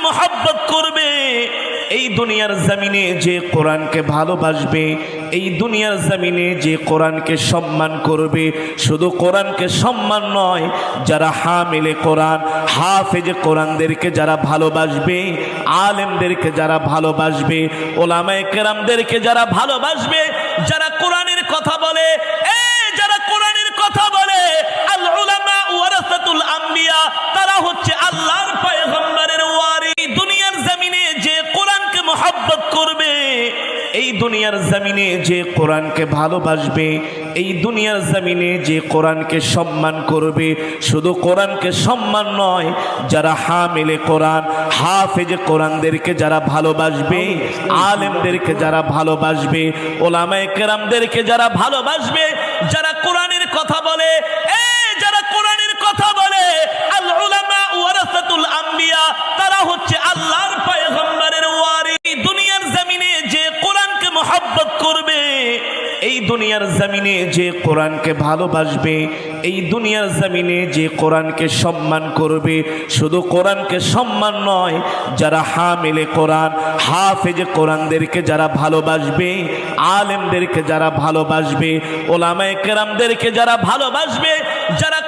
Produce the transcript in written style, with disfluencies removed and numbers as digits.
मोहब्बत करबे এই দুনিয়ার জমিনে যে কোরআনকে ভালোবাসবে এই দুনিয়ার জমিনে যে কোরআনকে সম্মান করবে শুধু কোরআনকে সম্মান নয় যারা হামিলে কোরআন হাফেজ কোরআনদেরকে যারা ভালোবাসবে আলেমদেরকে যারা ভালোবাসবে ওলামায়ে কেরামদেরকে যারা ভালোবাসবে যারা কোরআনের কথা বলে যারা কোরআনের কথা বলে আল উলামা ওয়ারাসাতুল আম্বিয়া তারা হচ্ছে আল্লাহর পয়গম্বরের ওয়ারিস দুনিয়ার জমিনে যে কোরআনকে মোহব্বত করবে এই দুনিয়ার জমিনে যে কোরআনকে ভালোবাসবে এই দুনিয়ার জমিনে যে কোরআনকে সম্মান করবে শুধু কোরআনকে সম্মান নয় যারা হামিলে কোরআন হাফেজ কোরআনদেরকে যারা ভালোবাসবে আলেমদেরকে যারা ভালোবাসবে ওলামায়ে কেরামদেরকে যারা ভালোবাসবে যারা কোরআনের কথা বলে যারা কোরআনের কথা বলে আল উলামা ওয়ারাসাতুল আম্বিয়া তারা হচ্ছে আল্লাহর পয়গম্বরের ওয়ারিস দুনিয়ার জমিনে যে কোরআনকে মোহব্বত করবে এই দুনিয়ার জমিনে যে কোরআনকে ভালোবাসবে এই দুনিয়ার জমিনে যে কোরআনকে সম্মান করবে শুধু কোরআনকে সম্মান নয় যারা হামিলে কোরআন হাফেজ কোরআনদেরকে যারা ভালোবাসবে আলেমদেরকে যারা ভালোবাসবে ওলামায়ে কেরামদেরকে যারা ভালোবাসবে যারা